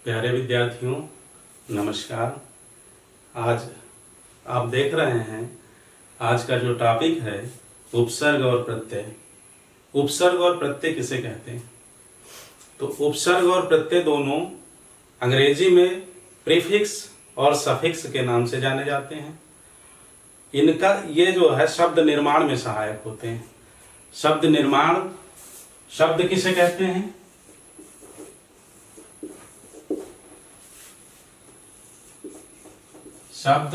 प्यारे विद्यार्थियों, नमस्कार। आज आप देख रहे हैं, आज का जो टॉपिक है उपसर्ग और प्रत्यय। उपसर्ग और प्रत्यय किसे कहते हैं? तो उपसर्ग और प्रत्यय दोनों अंग्रेजी में प्रीफिक्स और सफिक्स के नाम से जाने जाते हैं। इनका ये जो है शब्द निर्माण में सहायक होते हैं। शब्द निर्माण, शब्द किसे कहते हैं? शब्द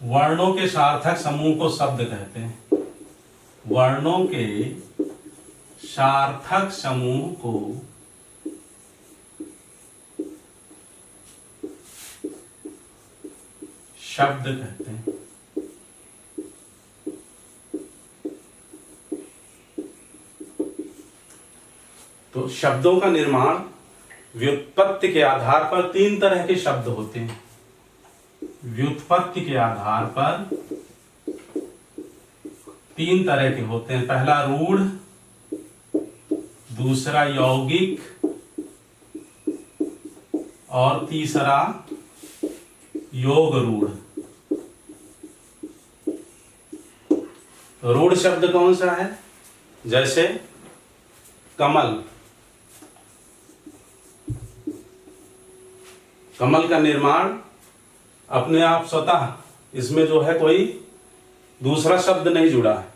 वर्णों के सार्थक समूह को शब्द कहते हैं। वर्णों के सार्थक समूह को शब्द कहते हैं। तो शब्दों का निर्माण व्युत्पत्ति के आधार पर तीन तरह के शब्द होते हैं। व्युत्पत्ति के आधार पर तीन तरह के होते हैं। पहला रूढ़, दूसरा यौगिक और तीसरा योग रूढ़। रूढ़ शब्द कौन सा है? जैसे कमल। कमल का निर्माण अपने आप स्वतः, इसमें जो है कोई दूसरा शब्द नहीं जुड़ा है।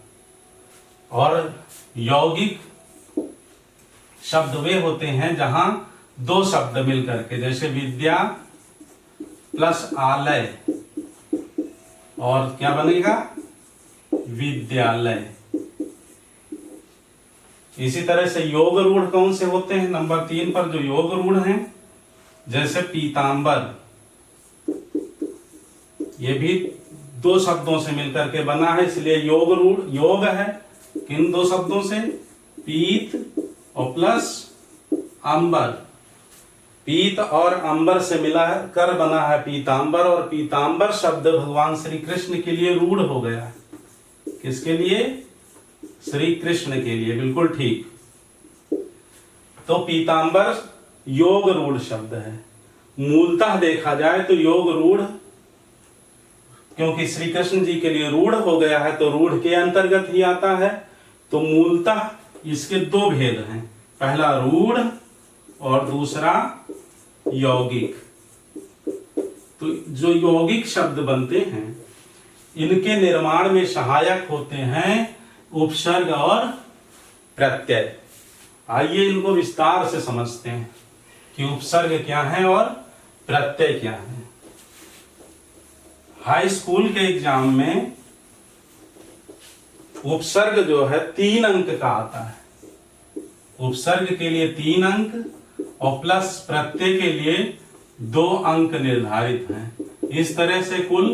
और यौगिक शब्द वे होते हैं जहां दो शब्द मिलकर के, जैसे विद्या प्लस आलय, और क्या बनेगा? विद्यालय। इसी तरह से योग रूढ़ कौन से होते हैं? नंबर 3 पर जो योग रूढ़ हैं, जैसे पीतांबर, ये भी दो शब्दों से मिलकर के बना है, इसलिए योग रूढ़। योग है किन दो शब्दों से? पीत और प्लस अंबर। पीत और अंबर से मिला कर बना है पीतांबर, और पीतांबर शब्द भगवान श्री कृष्ण के लिए रूढ़ हो गया है। किसके लिए? श्री कृष्ण के लिए। बिल्कुल ठीक। तो पीतांबर योग रूढ़ शब्द है। मूलतः देखा जाए तो योग रूढ़, क्योंकि श्री कृष्ण जी के लिए रूढ़ हो गया है तो रूढ़ के अंतर्गत ही आता है। तो मूलतः इसके दो भेद हैं, पहला रूढ़ और दूसरा यौगिक। तो जो यौगिक शब्द बनते हैं, इनके निर्माण में सहायक होते हैं उपसर्ग और प्रत्यय। आइए इनको विस्तार से समझते हैं कि उपसर्ग क्या है और प्रत्यय क्या है। हाई स्कूल के एग्जाम में उपसर्ग जो है 3 अंक का आता है। उपसर्ग के लिए 3 अंक और प्लस प्रत्यय के लिए 2 अंक निर्धारित हैं। इस तरह से कुल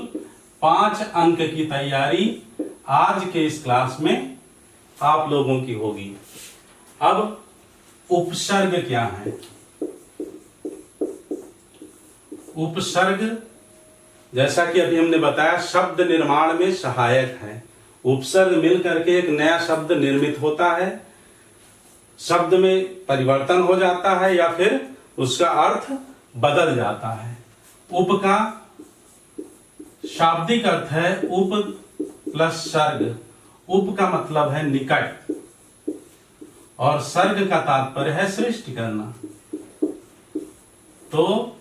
5 अंक की तैयारी आज के इस क्लास में आप लोगों की होगी। अब उपसर्ग क्या है? उपसर्ग, जैसा कि अभी हमने बताया, शब्द निर्माण में सहायक है। उपसर्ग मिलकर के एक नया शब्द निर्मित होता है। शब्द में परिवर्तन हो जाता है या फिर उसका अर्थ बदल जाता है। उप का शाब्दिक अर्थ है उप प्लस सर्ग। उप का मतलब है निकट, और सर्ग का तात्पर्य है सृष्टि करना। तो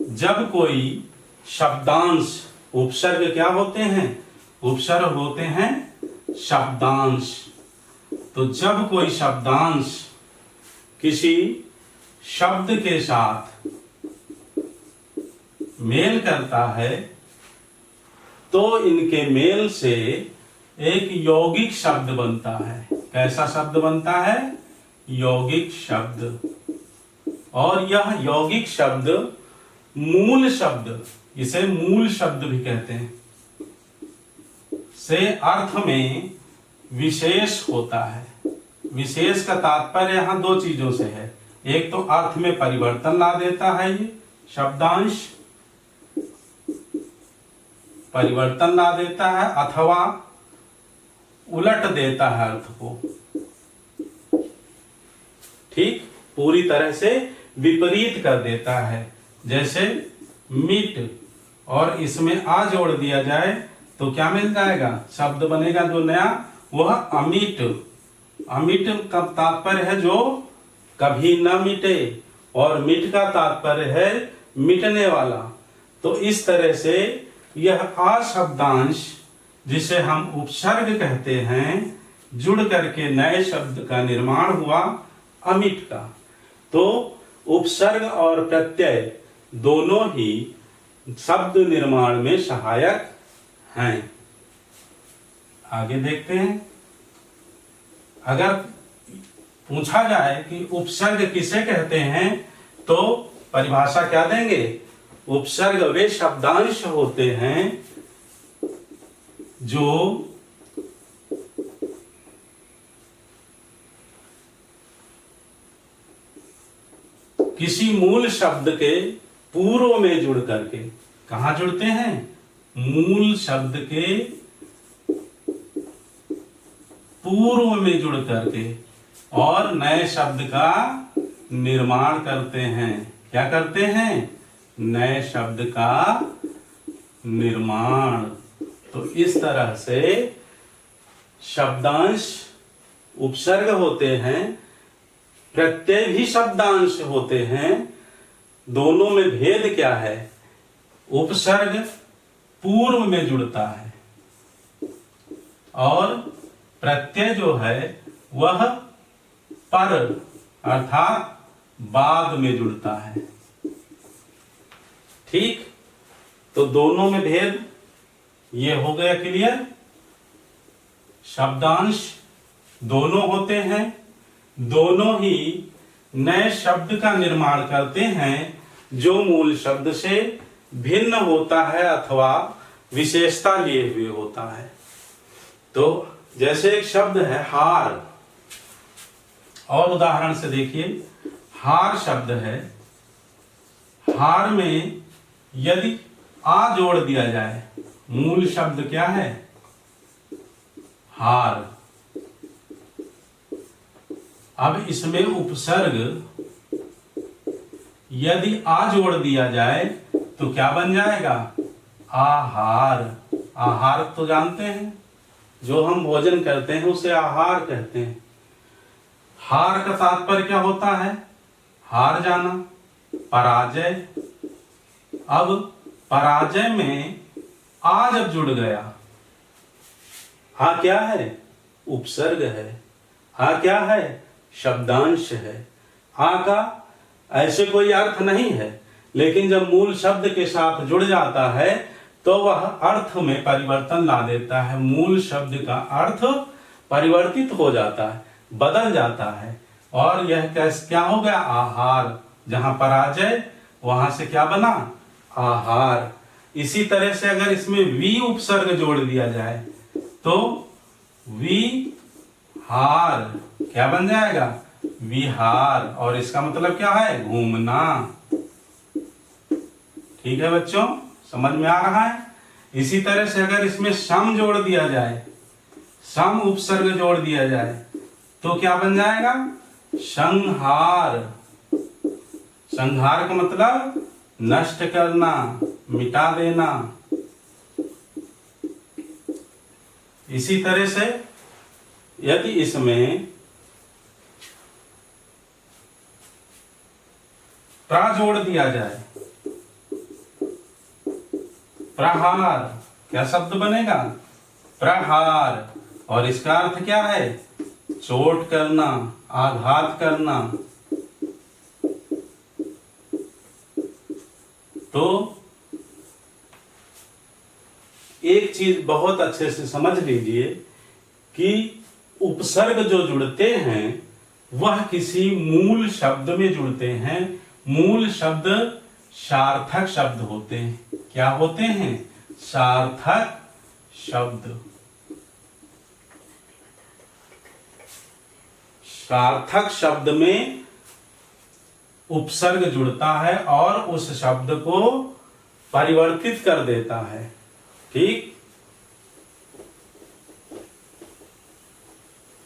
जब कोई शब्दांश, उपसर्ग क्या होते हैं? उपसर्ग होते हैं शब्दांश। तो जब कोई शब्दांश किसी शब्द के साथ मेल करता है, तो इनके मेल से एक यौगिक शब्द बनता है। कैसा शब्द बनता है? यौगिक शब्द। और यह यौगिक शब्द मूल शब्द, इसे मूल शब्द भी कहते हैं, से अर्थ में विशेष होता है। विशेष का तात्पर्य यहां 2 चीजों से है। एक तो अर्थ में परिवर्तन ला देता है, ये शब्दांश परिवर्तन ला देता है, अथवा उलट देता है अर्थ को। ठीक। पूरी तरह से विपरीत कर देता है। जैसे मीट और इसमें आ जोड़ दिया जाए तो क्या मिल जाएगा, शब्द बनेगा जो नया, वह अमीट। अमीट का तात्पर्य है जो कभी न मिटे, और मीट का तात्पर्य है मिटने वाला। तो इस तरह से यह आ शब्दांश, जिसे हम उपसर्ग कहते हैं, जुड़ करके नए शब्द का निर्माण हुआ अमिट का। तो उपसर्ग और प्रत्यय दोनों ही शब्द निर्माण में सहायक हैं। आगे देखते हैं। अगर पूछा जाए कि उपसर्ग किसे कहते हैं तो परिभाषा क्या देंगे? उपसर्ग वे शब्दांश होते हैं जो किसी मूल शब्द के पूर्व में जुड़ करके, कहां जुड़ते हैं? मूल शब्द के पूर्व में जुड़ करके और नए शब्द का निर्माण करते हैं। क्या करते हैं? नए शब्द का निर्माण। तो इस तरह से शब्दांश उपसर्ग होते हैं, प्रत्यय भी शब्दांश होते हैं। दोनों में भेद क्या है? उपसर्ग पूर्व में जुड़ता है और प्रत्यय जो है वह पर अर्थात बाद में जुड़ता है। ठीक, तो दोनों में भेद ये हो गया क्लियर। शब्दांश दोनों होते हैं, दोनों ही नए शब्द का निर्माण करते हैं जो मूल शब्द से भिन्न होता है अथवा विशेषता लिए हुए होता है। तो जैसे एक शब्द है हार, और उदाहरण से देखिए, हार शब्द है। हार में यदि आ जोड़ दिया जाए, मूल शब्द क्या है? हार। अब इसमें उपसर्ग यदि आ जोड़ दिया जाए तो क्या बन जाएगा? आहार। आहार तो जानते हैं, जो हम भोजन करते हैं उसे आहार कहते हैं। हार का तात्पर्य क्या होता है? हार जाना, पराजय। अब पराजय में आ जब जुड़ गया, आ क्या है? उपसर्ग है। आ क्या है? शब्दांश है। आ का ऐसे कोई अर्थ नहीं है, लेकिन जब मूल शब्द के साथ जुड़ जाता है तो वह अर्थ में परिवर्तन ला देता है। मूल शब्द का अर्थ परिवर्तित हो जाता है, बदल जाता है। और यह क्या हो गया? आहार। जहां पराजय वहां से क्या बना? आहार। इसी तरह से अगर इसमें वी उपसर्ग जोड़ दिया जाए तो वी हार क्या बन जाएगा? विहार। और इसका मतलब क्या है? घूमना। ठीक है बच्चों, समझ में आ रहा है? इसी तरह से अगर इसमें सम जोड़ दिया जाए, सम उपसर्ग जोड़ दिया जाए तो क्या बन जाएगा? संहार। संहार का मतलब नष्ट करना, मिटा देना। इसी तरह से यदि इसमें प्रा जोड़ दिया जाए, प्रहार, क्या शब्द बनेगा? प्रहार। और इसका अर्थ क्या है? चोट करना, आघात करना। तो एक चीज बहुत अच्छे से समझ लीजिए कि उपसर्ग जो जुड़ते हैं वह किसी मूल शब्द में जुड़ते हैं। मूल शब्द सार्थक शब्द होते हैं। क्या होते हैं? सार्थक शब्द। सार्थक शब्द में उपसर्ग जुड़ता है और उस शब्द को परिवर्तित कर देता है। ठीक,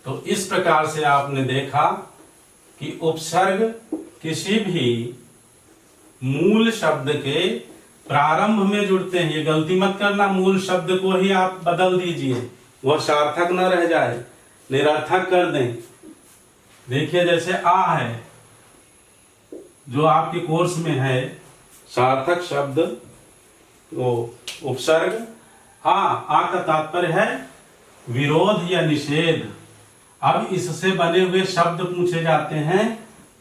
तो इस प्रकार से आपने देखा कि उपसर्ग किसी भी मूल शब्द के प्रारंभ में जुड़ते हैं। ये गलती मत करना, मूल शब्द को ही आप बदल दीजिए, वह सार्थक न रह जाए, निरर्थक कर दें। देखिए जैसे आ है, जो आपके कोर्स में है सार्थक शब्द, वो उपसर्ग आ का तात्पर्य है विरोध या निषेध। अब इससे बने हुए शब्द पूछे जाते हैं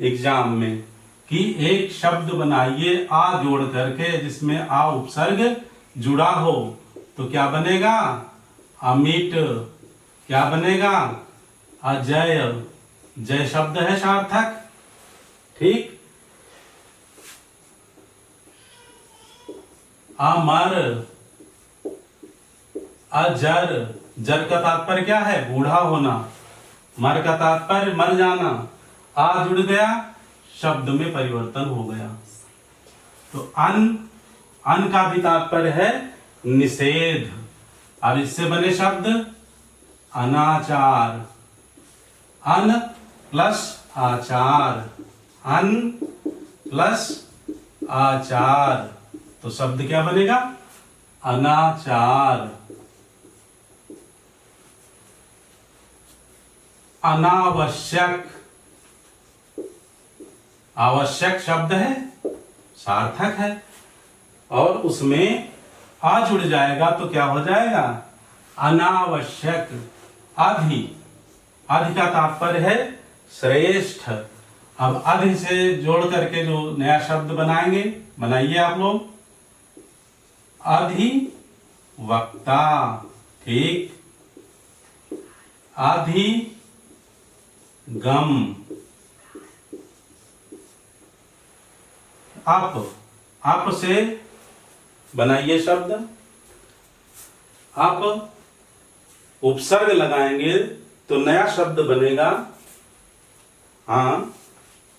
एग्जाम में कि एक शब्द बनाइए आ जोड़ करके जिसमें आ उपसर्ग जुड़ा हो, तो क्या बनेगा? अमिट। क्या बनेगा? अजय। जय शब्द है सार्थक। ठीक। अमर, अजर। जर का तात्पर्य क्या है? बूढ़ा होना। मर का तात्पर्य मर जाना। आ जुड़ गया, शब्द में परिवर्तन हो गया। तो अन का भी तात्पर्य है निषेध। अब इससे बने शब्द अनाचार। अन प्लस आचार, अन प्लस आचार, तो शब्द क्या बनेगा? अनाचार। अनावश्यक। आवश्यक शब्द है, सार्थक है, और उसमें आ जुड़ जाएगा तो क्या हो जाएगा? अनावश्यक। अधि, अधि का तात्पर्य है श्रेष्ठ। अब अधि से जोड़ करके जो नया शब्द बनाएंगे, बनाइए आप लोग। अधि वक्ता। ठीक। अधि गम। आप से बनाइए शब्द। आप उपसर्ग लगाएंगे तो नया शब्द बनेगा। हाँ,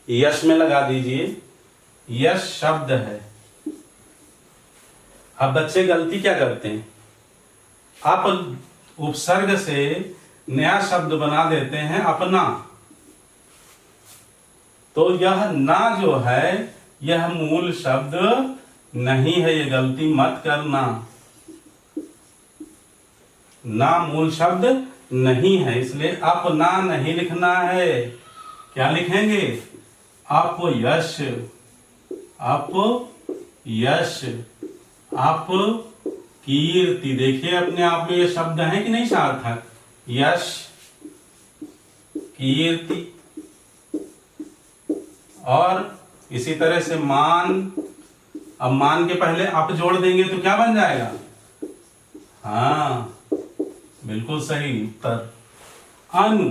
यश में लगा दीजिए, यश शब्द है। अब बच्चे गलती क्या करते हैं? आप उपसर्ग से नया शब्द बना देते हैं अपना। तो यह ना जो है, यह मूल शब्द नहीं है, ये गलती मत करना। ना मूल शब्द नहीं है, इसलिए अपना नहीं लिखना है। क्या लिखेंगे? अपयश, अपयश, अप कीर्ति। देखिए अपने आप में ये शब्द है कि नहीं सार्थक? यश, कीर्ति। और इसी तरह से मान। अब मान के पहले अप जोड़ देंगे तो क्या बन जाएगा? हाँ, बिल्कुल सही उत्तर। अनु,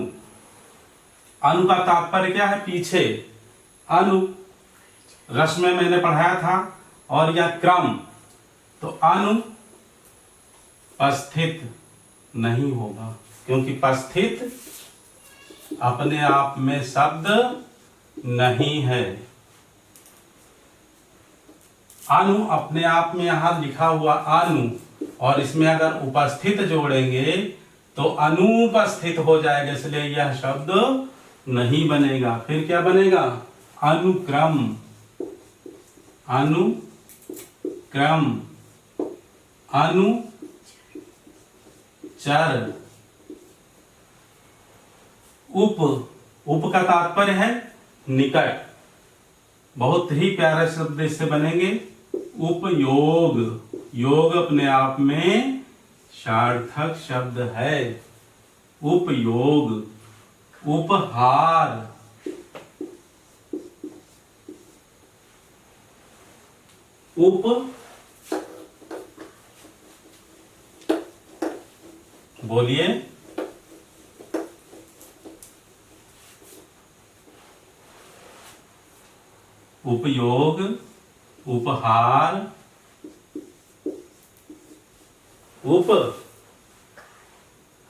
अनु का तात्पर्य क्या है? पीछे। अनु रस में मैंने पढ़ाया था। और यह क्रम, तो अनुपस्थित नहीं होगा, क्योंकि उपस्थित अपने आप में शब्द नहीं है। अनु अपने आप में यहां लिखा हुआ अनु, और इसमें अगर उपस्थित जोड़ेंगे तो अनुपस्थित हो जाएगा, इसलिए यह शब्द नहीं बनेगा। फिर क्या बनेगा? अनुक्रम, अनुक्रम, अनुचर। उप का तात्पर्य है निकट। बहुत ही प्यारे शब्द इससे बनेंगे। उपयोग, योग अपने आप में सार्थक शब्द है। उपयोग। उपहार, बोलिए। उपयोग, उपहार,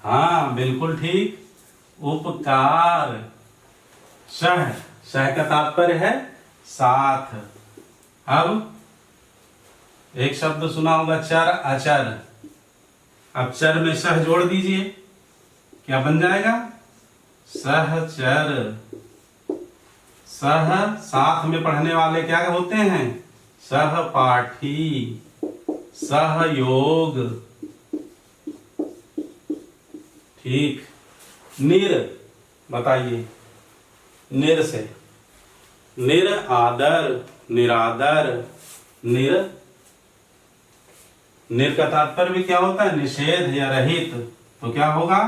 हाँ बिल्कुल ठीक। उपकार। सह, सह का तात्पर्य है साथ। अब एक शब्द सुना होगा चर, अचर। अब चर में सह जोड़ दीजिए, क्या बन जाएगा? सहचर। सह, साथ में पढ़ने वाले क्या होते हैं? सहपाठी, सहयोग। ठीक। निर, बताइए, निर से निर आदर, निरादर। निर का तात्पर्य भी क्या होता है? निषेध या रहित। तो क्या होगा?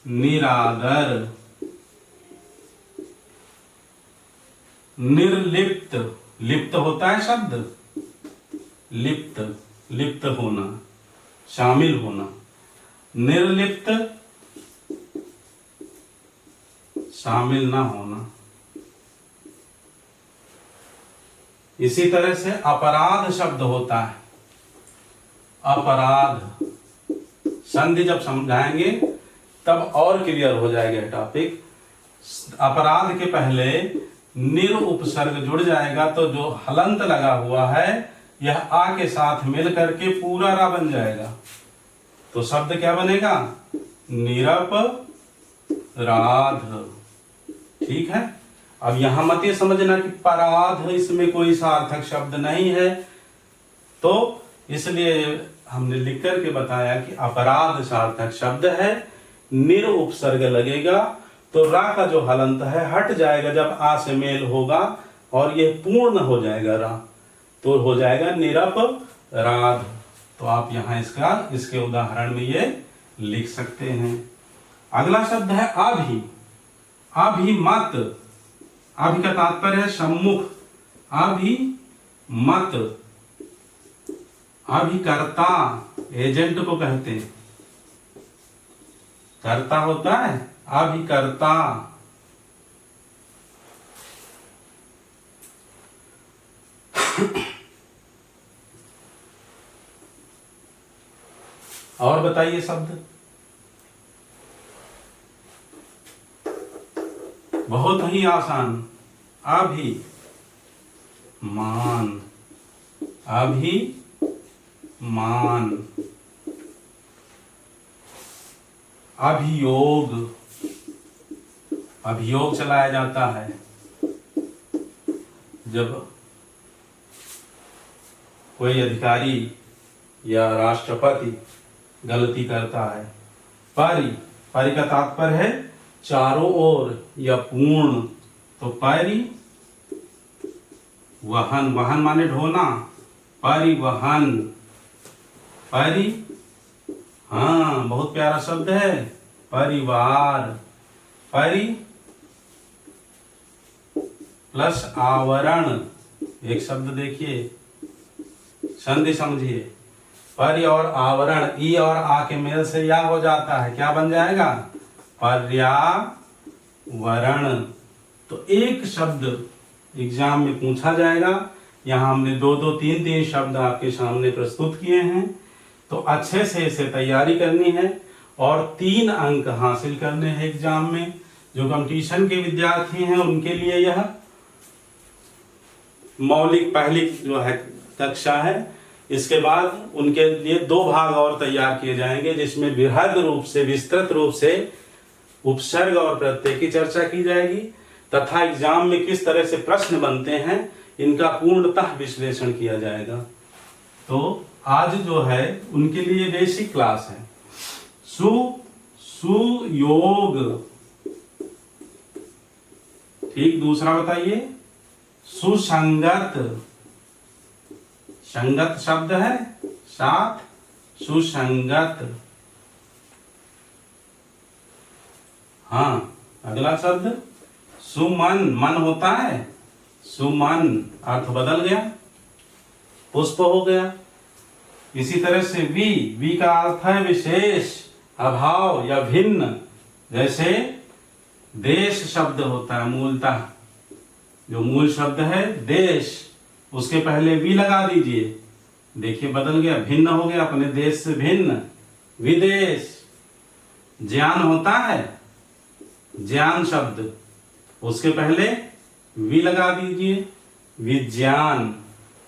निरादर। निर्लिप्त, लिप्त होता है शब्द, लिप्त, लिप्त होना, शामिल होना। निर्लिप्त, शामिल ना होना। इसी तरह से अपराध शब्द होता है, अपराध। संधि जब समझाएंगे तब और क्लियर हो जाएगा टॉपिक। अपराध के पहले निर उपसर्ग जुड़ जाएगा तो जो हलंत लगा हुआ है यह आ के साथ मिल करके पूरा रा बन जाएगा। तो शब्द क्या बनेगा? निरपराध। ठीक है। अब यहां मत ये समझना कि पराध, इसमें कोई सार्थक शब्द नहीं है, तो इसलिए हमने लिख करके बताया कि अपराध सार्थक शब्द है। निर उपसर्ग लगेगा तो रा का जो हलंत है हट जाएगा जब आ से मेल होगा और ये पूर्ण हो जाएगा रा, तो हो जाएगा निरपराध। तो आप यहां इसके उदाहरण में ये लिख सकते हैं। अगला शब्द है आभि, अभिमत। अभि का तात्पर्य है सम्मुख, अभिमत। अभिकर्ता, एजेंट को कहते हैं, कर्ता होता है, अभिकर्ता। और बताइए शब्द, बहुत ही आसान। अभिमान, अभिमान। अभियोग, अभियोग चलाया जाता है जब कोई अधिकारी या राष्ट्रपति गलती करता है। पारी, पारी का तात्पर्य है चारों ओर या पूर्ण। तो पारी वहन, वहन माने ढोना, परिवहन। पारी, हाँ बहुत प्यारा शब्द है, परिवार। परि प्लस आवरण, एक शब्द देखिए, संधि समझिए। परि और आवरण, ई और आ के मेल से या हो जाता है, क्या बन जाएगा? पर्यावरण। तो एक शब्द एग्जाम में पूछा जाएगा। यहाँ हमने दो दो तीन तीन शब्द आपके सामने प्रस्तुत किए हैं, तो अच्छे से इसे तैयारी करनी है और 3 अंक हासिल करने हैं एग्जाम में। जो कंपटीशन के विद्यार्थी हैं उनके लिए यह मौलिक पहली जो है कक्षा है। इसके बाद उनके लिए 2 भाग और तैयार किए जाएंगे, जिसमें बृहद रूप से, विस्तृत रूप से उपसर्ग और प्रत्यय की चर्चा की जाएगी तथा एग्जाम में किस तरह से प्रश्न बनते हैं इनका पूर्णतः विश्लेषण किया जाएगा। तो आज जो है उनके लिए बेसिक क्लास है। सुयोग, ठीक। दूसरा बताइए, सुसंगत। संगत शब्द है साथ, सुसंगत। हाँ, अगला शब्द सुमन, मन होता है, सुमन, अर्थ बदल गया, पुष्प हो गया। इसी तरह से वी का अर्थ है विशेष, अभाव या भिन्न। जैसे देश शब्द होता है मूलतः, जो मूल शब्द है देश, उसके पहले वी लगा दीजिए, देखिए बदल गया, भिन्न हो गया, अपने देश से भिन्न, विदेश। ज्ञान होता है, ज्ञान शब्द, उसके पहले वी लगा दीजिए, विज्ञान।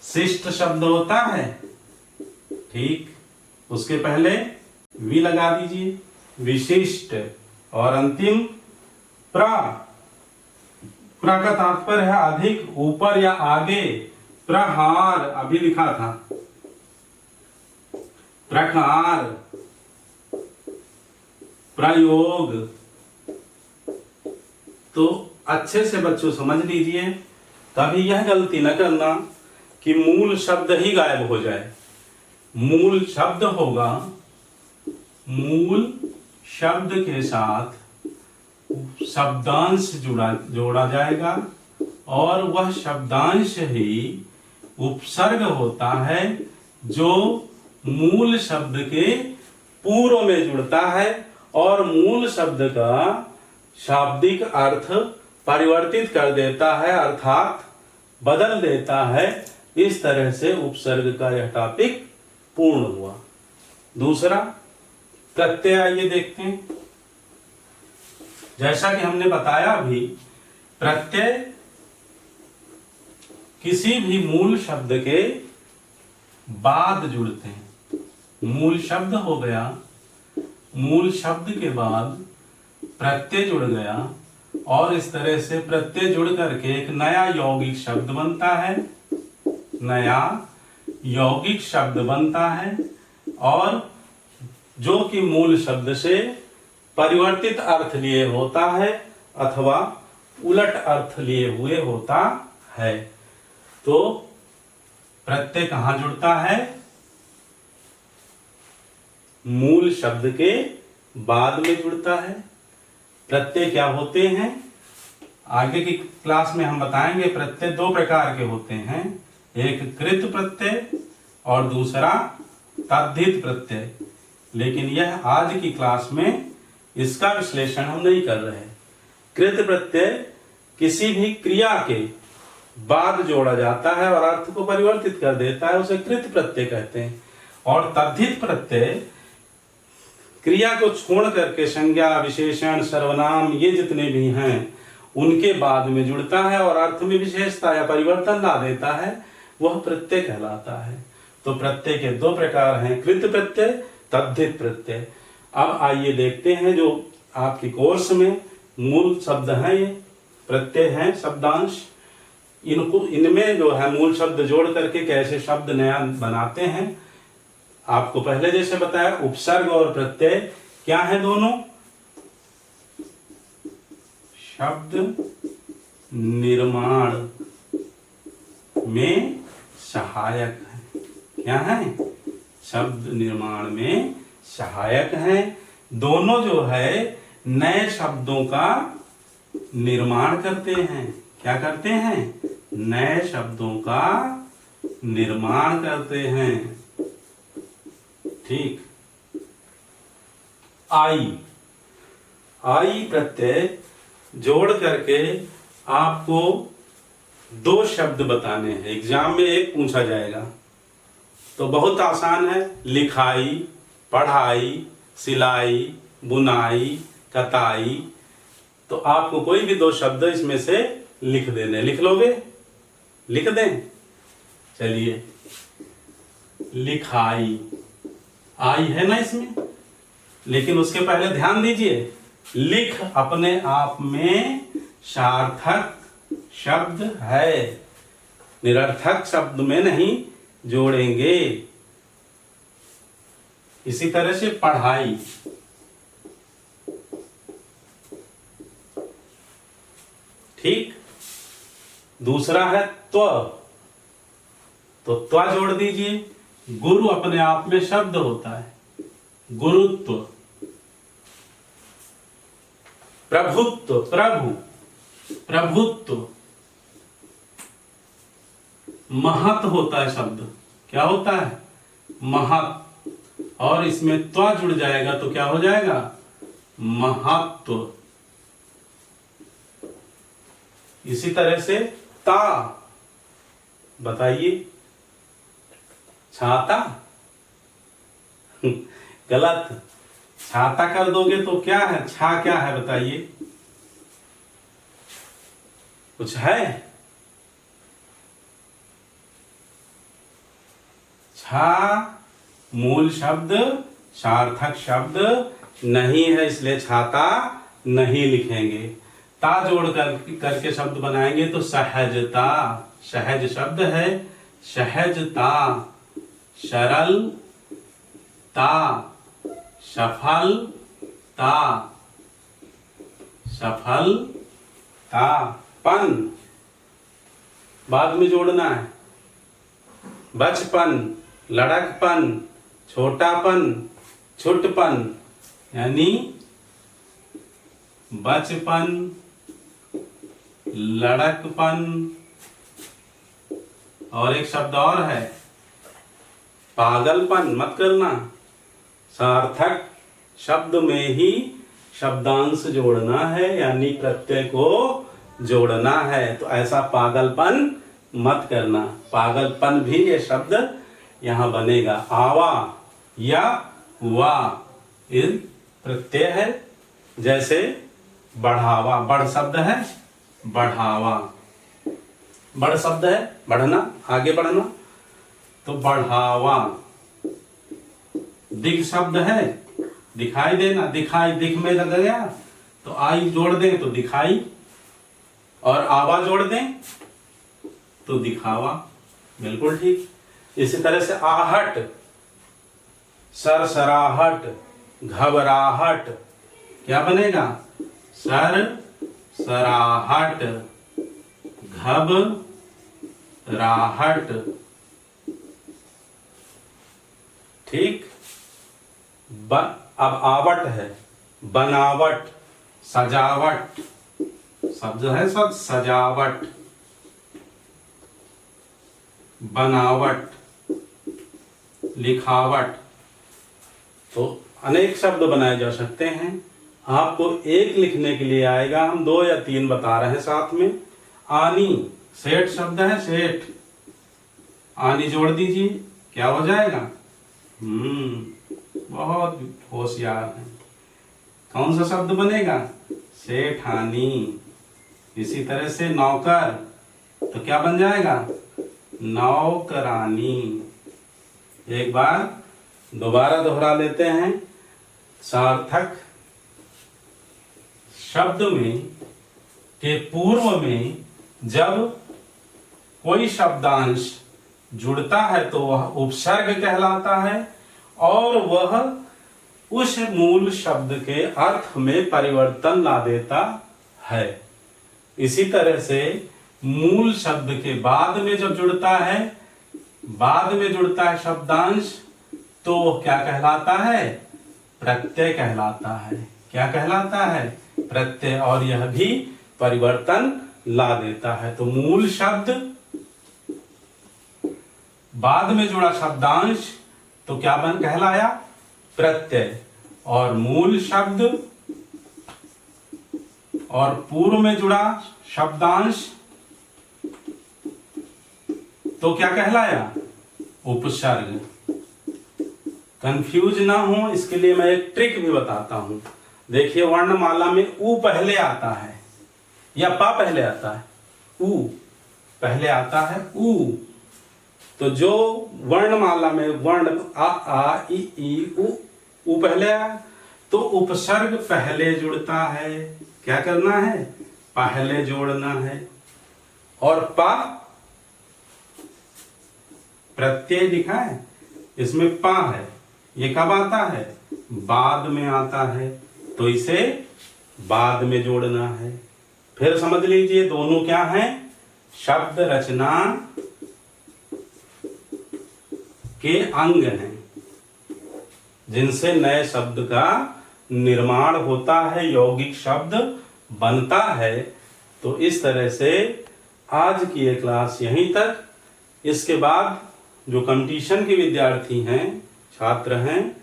शिष्ट शब्द होता है, ठीक, उसके पहले वी लगा दीजिए, विशिष्ट। और अंतिम प्र का तात्पर्य है अधिक, ऊपर या आगे। प्रहार अभी लिखा था, प्रकार, प्रयोग। तो अच्छे से बच्चों समझ लीजिए, कभी यह गलती न करना कि मूल शब्द ही गायब हो जाए। मूल शब्द होगा, मूल शब्द के साथ शब्दांश जोड़ा जाएगा और वह शब्दांश ही उपसर्ग होता है जो मूल शब्द के पूर्व में जुड़ता है और मूल शब्द का शाब्दिक अर्थ परिवर्तित कर देता है, अर्थात बदल देता है। इस तरह से उपसर्ग का यह टॉपिक पूर्ण हुआ। दूसरा प्रत्यय, आइए देखते हैं। जैसा कि हमने बताया भी, प्रत्यय किसी भी मूल शब्द के बाद जुड़ते हैं। मूल शब्द हो गया, मूल शब्द के बाद प्रत्यय जुड़ गया और इस तरह से प्रत्यय जुड़ करके एक नया यौगिक शब्द बनता है, नया यौगिक शब्द बनता है और जो कि मूल शब्द से परिवर्तित अर्थ लिए होता है अथवा उलट अर्थ लिए हुए होता है। तो प्रत्यय कहां जुड़ता है? मूल शब्द के बाद में जुड़ता है। प्रत्यय क्या होते हैं? आगे की क्लास में हम बताएंगे। प्रत्यय दो प्रकार के होते हैं, एक कृत प्रत्यय और दूसरा तद्धित प्रत्यय। लेकिन यह आज की क्लास में इसका विश्लेषण हम नहीं कर रहे। कृत प्रत्यय किसी भी क्रिया के बाद जोड़ा जाता है और अर्थ को परिवर्तित कर देता है, उसे कृत प्रत्यय कहते हैं। और तद्धित प्रत्यय क्रिया को छोड़ करके संज्ञा, विशेषण, सर्वनाम ये जितने भी हैं उनके बाद में जुड़ता है और अर्थ में विशेषता या परिवर्तन ला देता है, वह प्रत्यय कहलाता है। तो प्रत्यय के दो प्रकार हैं, कृत प्रत्यय, तद्धित प्रत्यय। अब आइए देखते हैं जो आपके कोर्स में मूल शब्द हैं, ये प्रत्यय हैं, शब्दांश। इनमें जो है मूल शब्द जोड़ करके कैसे शब्द नया बनाते हैं। आपको पहले जैसे बताया, उपसर्ग और प्रत्यय क्या है? दोनों शब्द निर्माण में सहायक है। क्या है? शब्द निर्माण में सहायक हैं। दोनों जो है नए शब्दों का निर्माण करते हैं। क्या करते हैं? नए शब्दों का निर्माण करते हैं। ठीक। आई प्रत्यय जोड़ करके आपको दो शब्द बताने हैं। एग्जाम में एक पूछा जाएगा तो बहुत आसान है। लिखाई, पढ़ाई, सिलाई, बुनाई, कताई। तो आपको कोई भी दो शब्द इसमें से लिख देने। लिख लोगे? लिख दें? चलिए, लिखाई आई है ना इसमें, लेकिन उसके पहले ध्यान दीजिए, लिख अपने आप में सार्थक शब्द है, निरर्थक शब्द में नहीं जोड़ेंगे। इसी तरह से पढ़ाई, ठीक। दूसरा है त्व, तो त्व जोड़ दीजिए। गुरु अपने आप में शब्द होता है, गुरुत्व। प्रभुत्व, प्रभु, प्रभुत्व। महत होता है शब्द, क्या होता है? महत। और इसमें त्व जुड़ जाएगा तो क्या हो जाएगा? महत्व। इसी तरह से ता, बताइए। छाता? गलत। छाता कर दोगे तो क्या है? छा क्या है बताइए? कुछ है? छा मूल शब्द, सार्थक शब्द नहीं है, इसलिए छाता नहीं लिखेंगे। ता जोड़ करके शब्द बनाएंगे तो सहजता, सहज शब्द है, सहजता, सरलता, सफलता, सफलता, पन बाद में जोड़ना है, बचपन, लड़कपन, छोटापन, छुटपन, यानी बचपन, लड़कपन, और एक शब्द और है पागलपन, मत करना। सार्थक शब्द में ही शब्दांश जोड़ना है, यानी प्रत्यय को जोड़ना है, तो ऐसा पागलपन मत करना। पागलपन भी ये शब्द यहां बनेगा। आवा या वा इन प्रत्यय है, जैसे बढ़ावा, बढ़ शब्द है, बढ़ावा, बढ़ शब्द है, बढ़ना, आगे बढ़ना, तो बढ़ावा। दिख शब्द है, दिखाई देना, दिखाई, दिख में लग गया तो आई जोड़ दें तो दिखाई, और आवा जोड़ दें तो दिखावा, बिल्कुल ठीक। इसी तरह से आहट, सरसराहट, घबराहट, क्या बनेगा? सर सराहट, घबराहट, ठीक। अब आवट है, बनावट, सजावट, शब्द है सब, सजावट, बनावट, लिखावट, तो अनेक शब्द बनाए जा सकते हैं। आपको एक लिखने के लिए आएगा, हम 2 या 3 बता रहे हैं साथ में। आनी, सेठ शब्द है, सेठ, आनी जोड़ दीजिए, क्या हो जाएगा? बहुत होशियार है। कौन सा शब्द बनेगा? सेठानी। इसी तरह से नौकर, तो क्या बन जाएगा? नौकरानी। एक बार दोबारा दोहरा लेते हैं। सार्थक शब्द में के पूर्व में जब कोई शब्दांश जुड़ता है तो वह उपसर्ग कहलाता है, और वह उस मूल शब्द के अर्थ में परिवर्तन ला देता है। इसी तरह से मूल शब्द के बाद में जब जुड़ता है, बाद में जुड़ता है शब्दांश, तो वो क्या कहलाता है? प्रत्यय कहलाता है। क्या कहलाता है? प्रत्यय। और यह भी परिवर्तन ला देता है। तो मूल शब्द, बाद में जुड़ा शब्दांश, तो क्या बन कहलाया? प्रत्यय। और मूल शब्द और पूर्व में जुड़ा शब्दांश, तो क्या कहलाया? उपसर्ग। कंफ्यूज ना हो इसके लिए मैं एक ट्रिक भी बताता हूं। देखिए, वर्णमाला में ऊ पहले आता है या पा पहले आता है? ऊ पहले आता है, ऊ। तो जो वर्णमाला में वर्ण आ ई ऊ पहले आया, तो उपसर्ग पहले जुड़ता है। क्या करना है? पहले जोड़ना है। और पा प्रत्यय लिखा है, इसमें पा है, ये कब आता है? बाद में आता है, तो इसे बाद में जोड़ना है। फिर समझ लीजिए, दोनों क्या हैं? शब्द रचना के अंग हैं, जिनसे नए शब्द का निर्माण होता है, यौगिक शब्द बनता है। तो इस तरह से आज की ये क्लास यहीं तक। इसके बाद जो कंपटीशन के विद्यार्थी हैं, छात्र हैं,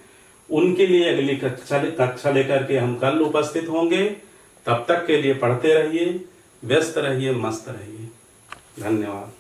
उनके लिए अगली कक्षा लेकर के हम कल उपस्थित होंगे। तब तक के लिए पढ़ते रहिए, व्यस्त रहिए, मस्त रहिए। धन्यवाद।